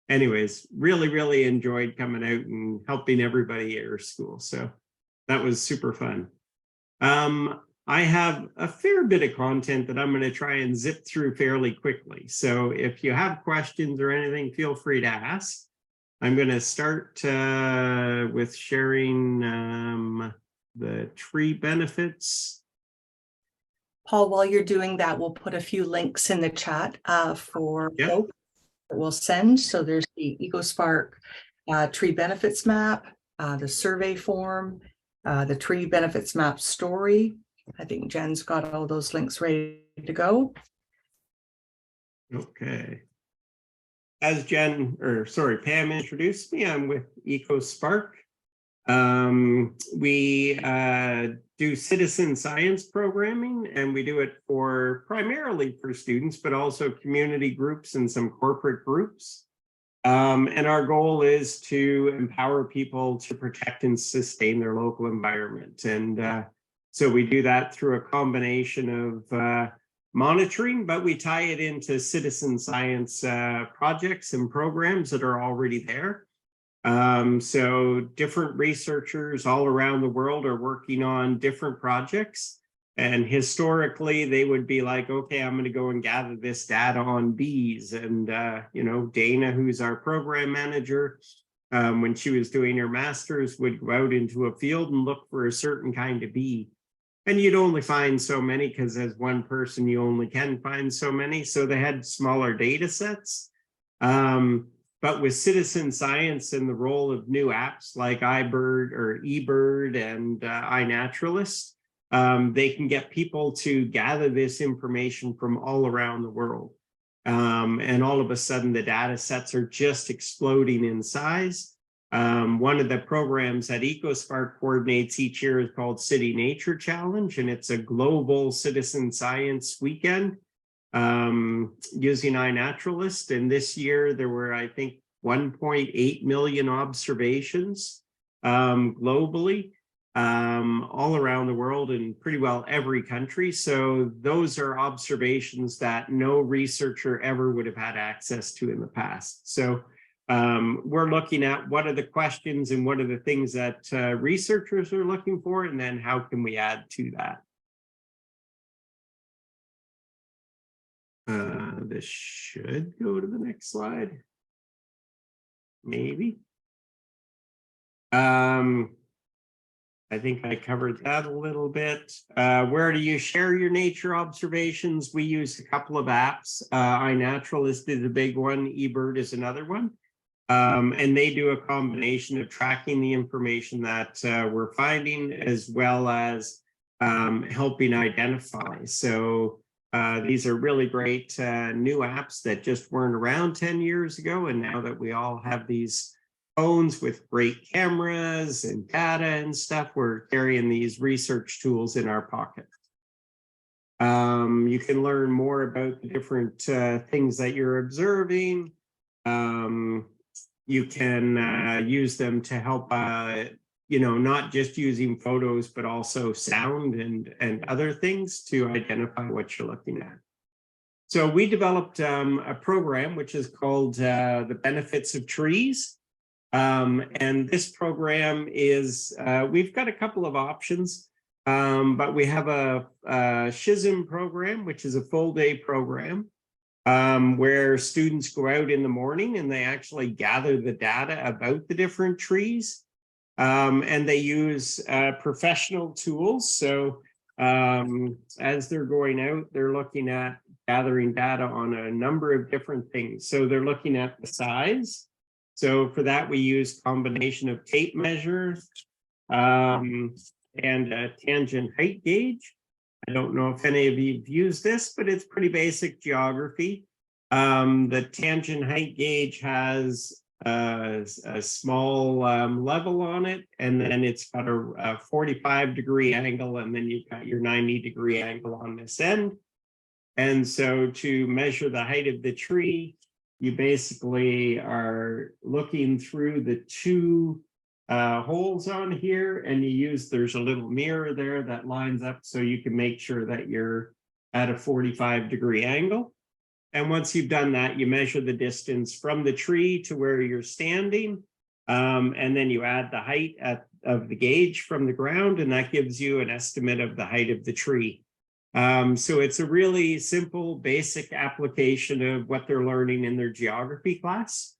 anyways, really, really enjoyed coming out and helping everybody at your school. So that was super fun. I have a fair bit of content that I'm going to try and zip through fairly quickly. So if you have questions or anything, feel free to ask. I'm going to start with sharing the tree benefits. Paul, while you're doing that, we'll put a few links in the chat for folks that we'll send. So there's the EcoSpark tree benefits map, the survey form, the tree benefits map story. I think Jen's got all those links ready to go. Okay. As Pam introduced me, I'm with EcoSpark. We do citizen science programming, and we do it primarily for students, but also community groups and some corporate groups. And our goal is to empower people to protect and sustain their local environment. And so we do that through a combination of monitoring, but we tie it into citizen science projects and programs that are already there. So different researchers all around the world are working on different projects. And historically, they would be like, okay, I'm going to go and gather this data on bees. And, Dana, who's our program manager, when she was doing her master's, would go out into a field and look for a certain kind of bee. And you'd only find so many because as one person, you only can find so many. So they had smaller data sets. But with citizen science and the role of new apps like iBird or eBird and iNaturalist, they can get people to gather this information from all around the world. And all of a sudden, the data sets are just exploding in size. One of the programs that EcoSpark coordinates each year is called City Nature Challenge, and it's a global citizen science weekend using iNaturalist. And this year there were, I think, 1.8 million observations globally, all around the world in pretty well every country. So those are observations that no researcher ever would have had access to in the past. So we're looking at what are the questions and what are the things that researchers are looking for, and then how can we add to that. This should go to the next slide. Maybe. I think I covered that a little bit. Where do you share your nature observations? We use a couple of apps. iNaturalist is a big one. eBird is another one. And they do a combination of tracking the information that we're finding, as well as helping identify. So these are really great new apps that just weren't around 10 years ago. And now that we all have these phones with great cameras and data and stuff, we're carrying these research tools in our pocket. You can learn more about the different things that you're observing. You can use them to help, not just using photos, but also sound and other things to identify what you're looking at. So we developed a program which is called the Benefits of Trees. And this program is, we've got a couple of options, but we have a SHISM program, which is a full day program, where students go out in the morning and they actually gather the data about the different trees. And they use professional tools. So as they're going out, they're looking at gathering data on a number of different things. So they're looking at the size. So for that, we use a combination of tape measures and a tangent height gauge. I don't know if any of you have used this, but it's pretty basic geography. The tangent height gauge has a small level on it, and then it's got a 45-degree angle, and then you've got your 90-degree angle on this end. And so to measure the height of the tree, you basically are looking through the two holes on here, and there's a little mirror there that lines up so you can make sure that you're at a 45-degree angle. And once you've done that, you measure the distance from the tree to where you're standing, and then you add the height of the gauge from the ground, and that gives you an estimate of the height of the tree. So it's a really simple, basic application of what they're learning in their geography class,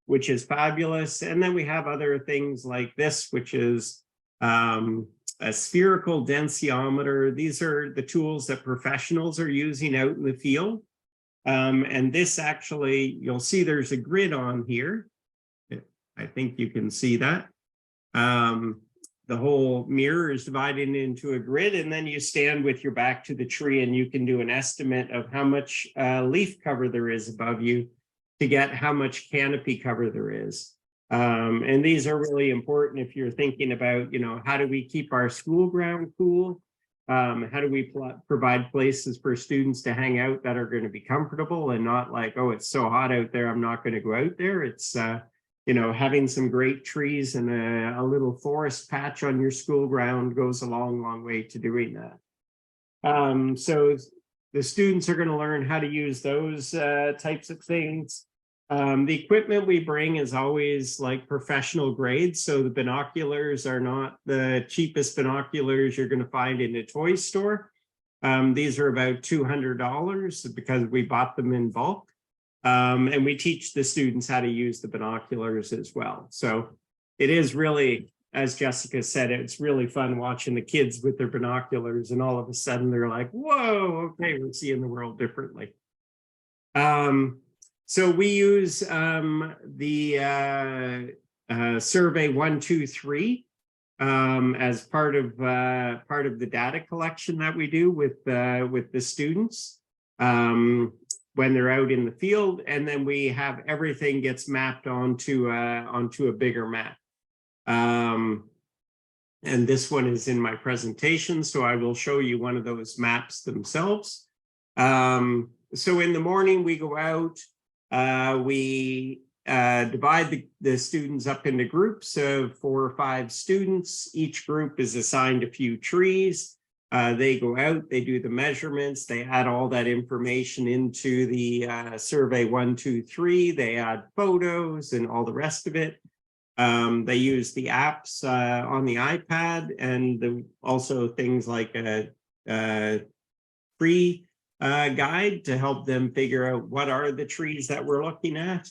which is fabulous. And then we have other things like this, which is a spherical densiometer. These are the tools that professionals are using out in the field. And this actually, you'll see there's a grid on here. I think you can see that. The whole mirror is divided into a grid, and then you stand with your back to the tree and you can do an estimate of how much leaf cover there is above you to get how much canopy cover there is. And these are really important if you're thinking about, you know, how do we keep our school ground cool? How do we provide places for students to hang out that are going to be comfortable and not like, oh, it's so hot out there, I'm not going to go out there. It's, you know, having some great trees and a little forest patch on your school ground goes a long, long way to doing that. So the students are going to learn how to use those types of things. The equipment we bring is always like professional grade. So the binoculars are not the cheapest binoculars you're going to find in a toy store. These are about $200 because we bought them in bulk. And we teach the students how to use the binoculars as well. So it is really, as Jessica said, it's really fun watching the kids with their binoculars and all of a sudden they're like, whoa, okay, we're seeing the world differently. So we use the survey 123 as part of the data collection that we do with the students when they're out in the field, and then we have everything gets mapped onto a bigger map. And this one is in my presentation, so I will show you one of those maps themselves. So in the morning we go out. We divide the students up into groups of 4 or 5 students. Each group is assigned a few trees. They go out, they do the measurements, they add all that information into the survey 123, they add photos and all the rest of it. They use the apps on the iPad and also things like a tree guide to help them figure out what are the trees that we're looking at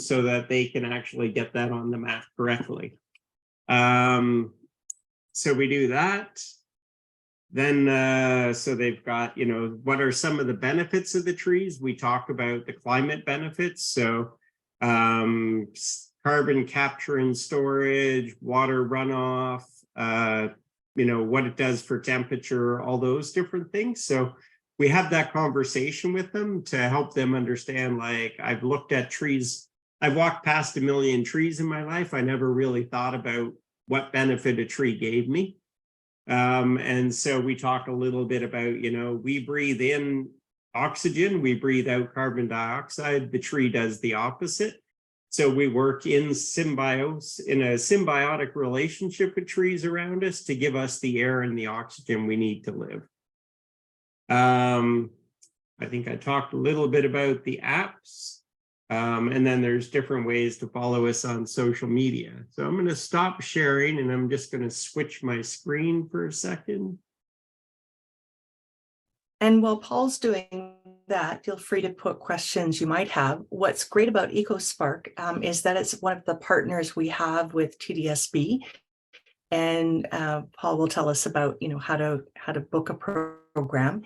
so that they can actually get that on the map correctly. So we do that. Then, so they've got, you know, what are some of the benefits of the trees? We talk about the climate benefits. So carbon capture and storage, water runoff, you know, what it does for temperature, all those different things. So we have that conversation with them to help them understand, like, I've looked at trees. I've walked past 1 million trees in my life. I never really thought about what benefit a tree gave me. And so we talk a little bit about, you know, we breathe in oxygen, we breathe out carbon dioxide, the tree does the opposite. So we work in symbiosis, in a symbiotic relationship with trees around us to give us the air and the oxygen we need to live. I think I talked a little bit about the apps. And then there's different ways to follow us on social media. So I'm going to stop sharing and I'm just going to switch my screen for a second. And while Paul's doing that, feel free to put questions you might have. What's great about EcoSpark is that it's one of the partners we have with TDSB. And Paul will tell us about, you know, how to book a program.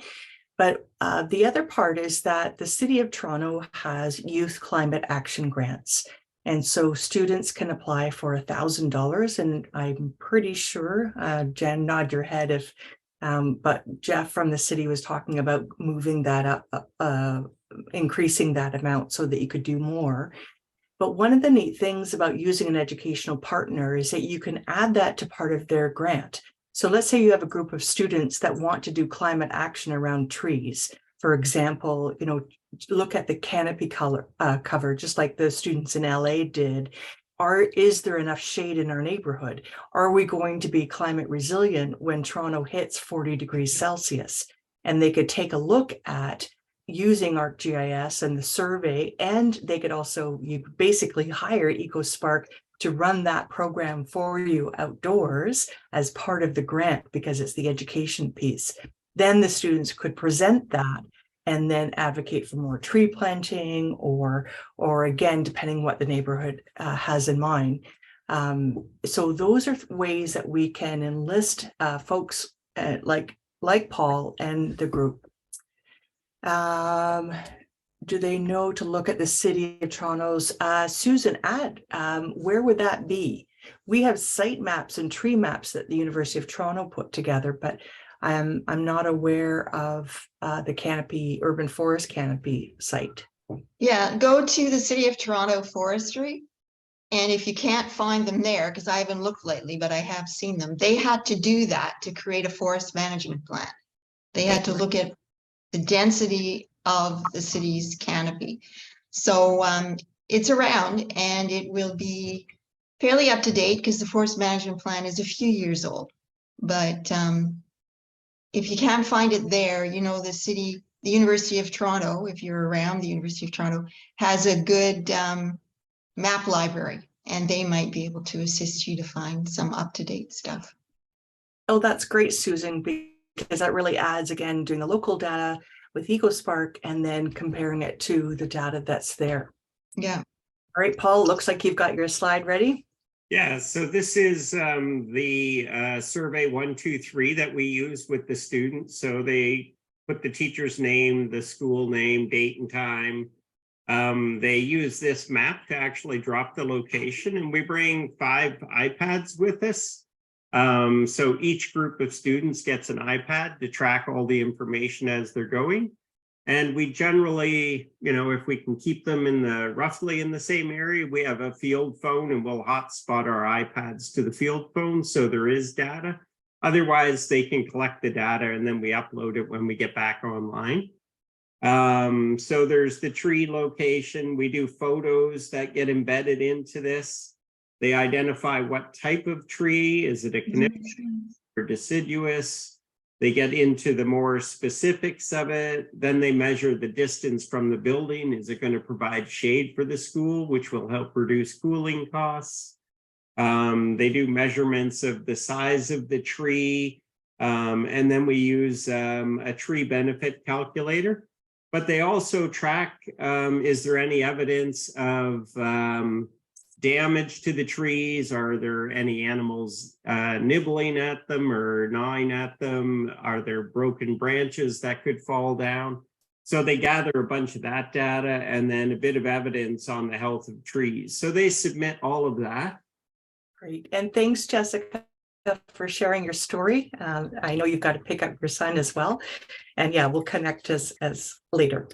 But the other part is that the City of Toronto has youth climate action grants. And so students can apply for $1,000. And I'm pretty sure, Jen, nod your head if, but Jeff from the city was talking about moving that up, increasing that amount so that you could do more. But one of the neat things about using an educational partner is that you can add that to part of their grant. So let's say you have a group of students that want to do climate action around trees. For example, you know, look at the canopy cover, just like the students in LA did. Is there enough shade in our neighborhood? Are we going to be climate resilient when Toronto hits 40 degrees Celsius? And they could take a look at using ArcGIS and the survey, and they could also, you basically hire EcoSpark to run that program for you outdoors as part of the grant, because it's the education piece. Then the students could present that and then advocate for more tree planting, or again, depending what the neighborhood has in mind. So those are ways that we can enlist folks like Paul and the group. Do they know to look at the City of Toronto's Susan ad? Where would that be? We have site maps and tree maps that the University of Toronto put together, but I'm not aware of the canopy, urban forest canopy site. Yeah, go to the City of Toronto Forestry. And if you can't find them there, because I haven't looked lately, but I have seen them, they had to do that to create a forest management plan. They had to look at the density of the city's canopy. So it's around, and it will be fairly up to date because the forest management plan is a few years old. But if you can't find it there, you know, the University of Toronto, if you're around, the University of Toronto has a good map library, and they might be able to assist you to find some up-to-date stuff. Oh, that's great, Susan, because that really adds, again, doing the local data with EcoSpark and then comparing it to the data that's there. Yeah. All right, Paul, looks like you've got your slide ready. Yeah, so this is the survey 123 that we use with the students. So they put the teacher's name, the school name, date and time. They use this map to actually drop the location, and we bring 5 iPads with us. So each group of students gets an iPad to track all the information as they're going. And we generally, you know, if we can keep them in roughly in the same area, we have a field phone and we'll hotspot our iPads to the field phone, so there is data. Otherwise, they can collect the data and then we upload it when we get back online. So there's the tree location. We do photos that get embedded into this. They identify what type of tree. Is it a coniferous or deciduous? They get into the more specifics of it. Then they measure the distance from the building. Is it going to provide shade for the school, which will help reduce cooling costs? They do measurements of the size of the tree. And then we use a tree benefit calculator. But they also track, is there any evidence of damage to the trees? Are there any animals nibbling at them or gnawing at them? Are there broken branches that could fall down? So they gather a bunch of that data and then a bit of evidence on the health of trees. So they submit all of that. Great. And thanks, Jessica, for sharing your story. I know you've got to pick up your son as well. And yeah, we'll connect as later.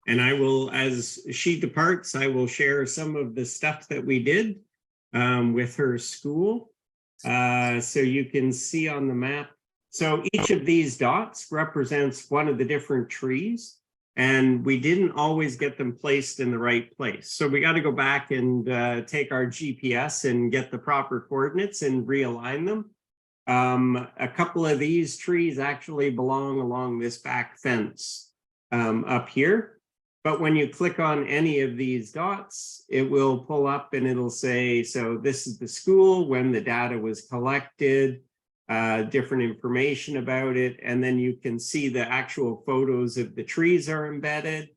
And I will, as she departs, I will share some of the stuff that we did with her school. So you can see on the map. So each of these dots represents one of the different trees. And we didn't always get them placed in the right place. So we got to go back and take our GPS and get the proper coordinates and realign them. A couple of these trees actually belong along this back fence up here. But when you click on any of these dots, it will pull up and it'll say, so this is the school, when the data was collected, different information about it. And then you can see the actual photos of the trees are embedded.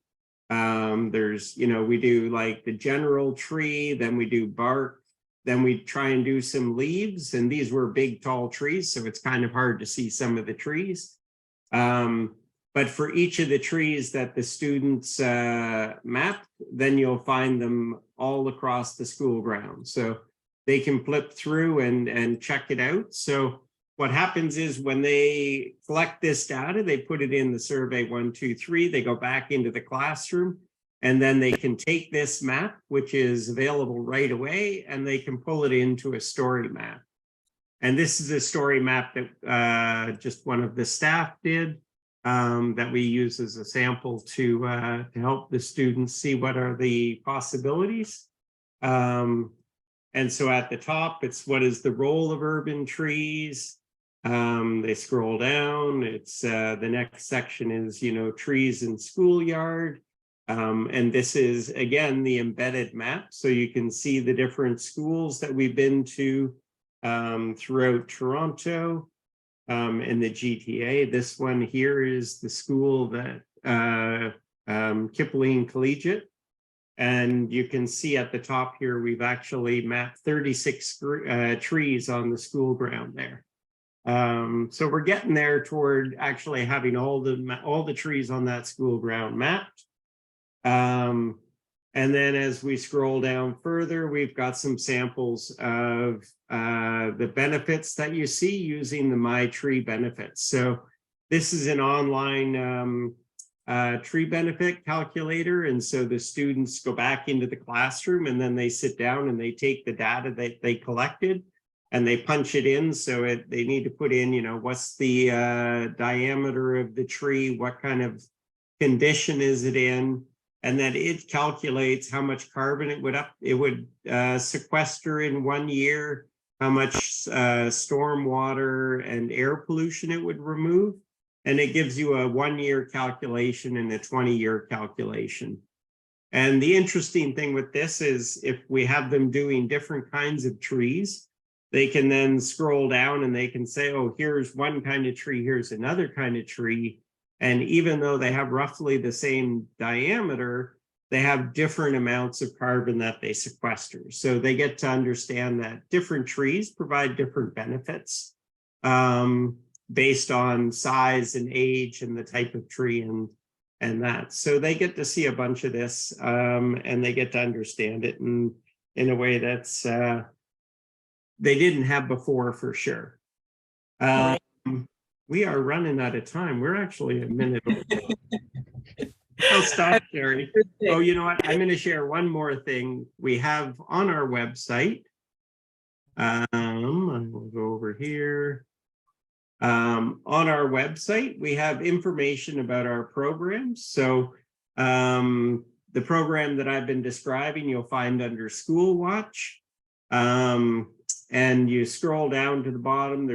There's, you know, we do like the general tree, then we do bark, then we try and do some leaves. And these were big, tall trees, so it's kind of hard to see some of the trees. But for each of the trees that the students mapped, then you'll find them all across the school grounds. So they can flip through and check it out. So what happens is when they collect this data, they put it in the survey 123, they go back into the classroom, and then they can take this map, which is available right away, and they can pull it into a story map. And this is a story map that just one of the staff did. That we use as a sample to help the students see what are the possibilities. And so at the top, it's what is the role of urban trees. They scroll down. It's the next section is, you know, trees in schoolyard. And this is, again, the embedded map. So you can see the different schools that we've been to throughout Toronto and the GTA. This one here is the school that Kipling Collegiate. And you can see at the top here, we've actually mapped 36 trees on the school ground there. So we're getting there toward actually having all the trees on that school ground mapped. And then as we scroll down further, we've got some samples of the benefits that you see using the My Tree benefits. So this is an online tree benefit calculator. And so the students go back into the classroom and then they sit down and they take the data that they collected and they punch it in. So they need to put in, what's the diameter of the tree, what kind of condition is it in, and then it calculates how much carbon it would sequester in 1 year, how much stormwater and air pollution it would remove. And it gives you a 1-year calculation and a 20-year calculation. And the interesting thing with this is if we have them doing different kinds of trees, they can then scroll down and they can say, oh, here's one kind of tree, here's another kind of tree. And even though they have roughly the same diameter, they have different amounts of carbon that they sequester. So they get to understand that different trees provide different benefits based on size and age and the type of tree and that. So they get to see a bunch of this and they get to understand it in a way that's they didn't have before for sure. We are running out of time. We're actually a minute over. I'll stop, Sherry. Oh, you know what? I'm going to share one more thing. We have on our website. I will go over here. On our website, we have information about our programs. So the program that I've been describing, you'll find under School Watch. And you scroll down to the bottom,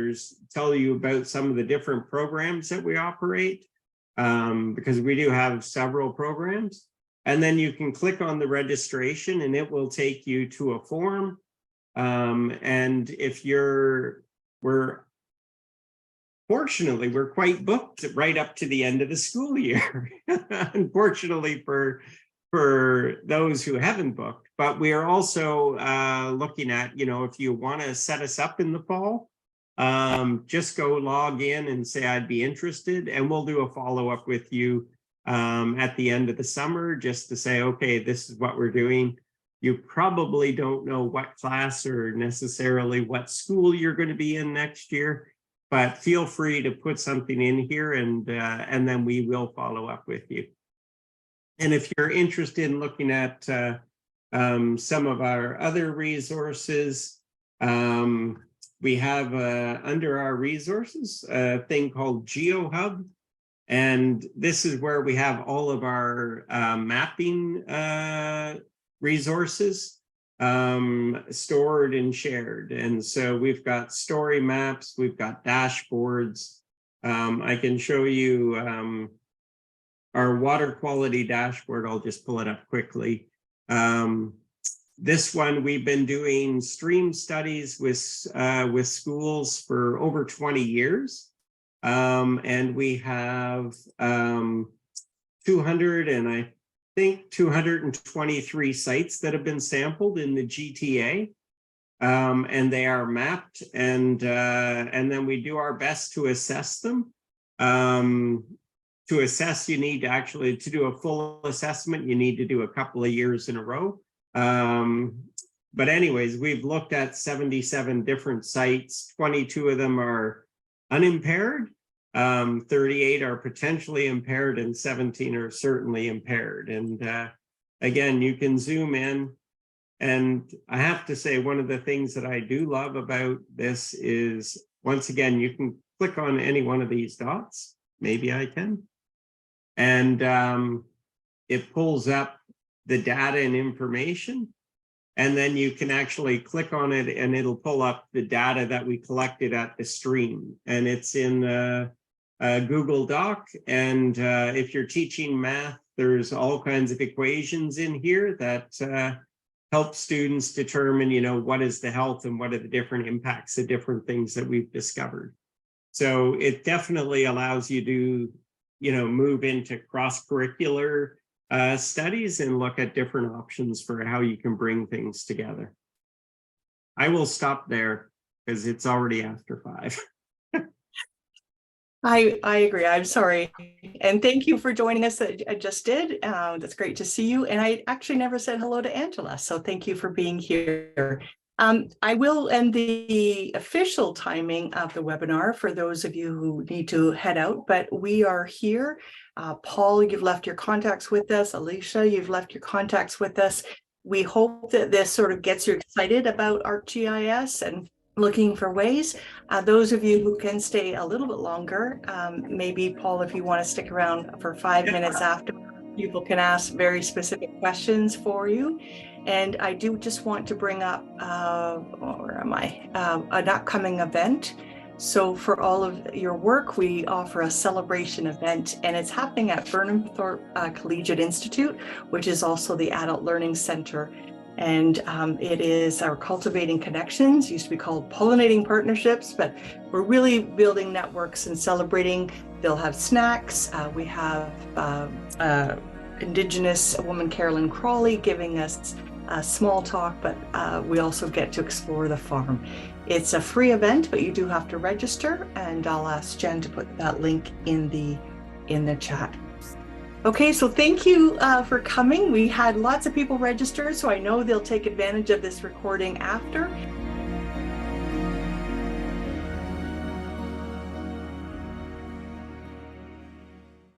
tell you about some of the different programs that we operate, because we do have several programs. And then you can click on the registration and it will take you to a form. And if fortunately, we're quite booked right up to the end of the school year, unfortunately for those who haven't booked. But we are also looking at, if you want to set us up in the fall, just go log in and say, I'd be interested. And we'll do a follow-up with you at the end of the summer, just to say, okay, this is what we're doing. You probably don't know what class or necessarily what school you're going to be in next year, but feel free to put something in here and then we will follow up with you. And if you're interested in looking at some of our other resources, we have under our resources a thing called GeoHub. And this is where we have all of our mapping resources stored and shared. And so we've got story maps, we've got dashboards. I can show you our water quality dashboard. I'll just pull it up quickly. This one, we've been doing stream studies with schools for over 20 years. And we have 223 sites that have been sampled in the GTA. And they are mapped and then we do our best to assess them. To assess, you need to do a full assessment, you need to do a couple of years in a row. But anyways, we've looked at 77 different sites. 22 of them are unimpaired, 38 are potentially impaired, and 17 are certainly impaired. And again, you can zoom in. And I have to say, one of the things that I do love about this is, once again, you can click on any one of these dots. Maybe I can. And it pulls up the data and information. And then you can actually click on it and it'll pull up the data that we collected at the stream. And it's in a Google Doc. And if you're teaching math There's all kinds of equations in here that help students determine, what is the health and what are the different impacts of different things that we've discovered. So it definitely allows you to, move into cross-curricular studies and look at different options for how you can bring things together. I will stop there because it's already after 5. I agree. I'm sorry. And thank you for joining us. I just did. That's great to see you. And I actually never said hello to Angela. So thank you for being here. I will end the official timing of the webinar for those of you who need to head out, but we are here. Paul, you've left your contacts with us. Alicia, you've left your contacts with us. We hope that this sort of gets you excited about ArcGIS and looking for ways. Those of you who can stay a little bit longer, maybe Paul, if you want to stick around for 5 minutes after, people can ask very specific questions for you. And I do just want to bring up, where am I? An upcoming event. So for all of your work, we offer a celebration event, and it's happening at Burnhamthorpe Collegiate Institute, which is also the Adult Learning Center. And it is our Cultivating Connections, used to be called Pollinating Partnerships, but we're really building networks and celebrating. They'll have snacks. We have Indigenous woman Carolyn Crawley giving us a small talk, but we also get to explore the farm. It's a free event, but you do have to register, and I'll ask Jen to put that link in the chat. Okay, so thank you for coming. We had lots of people register, so I know they'll take advantage of this recording after.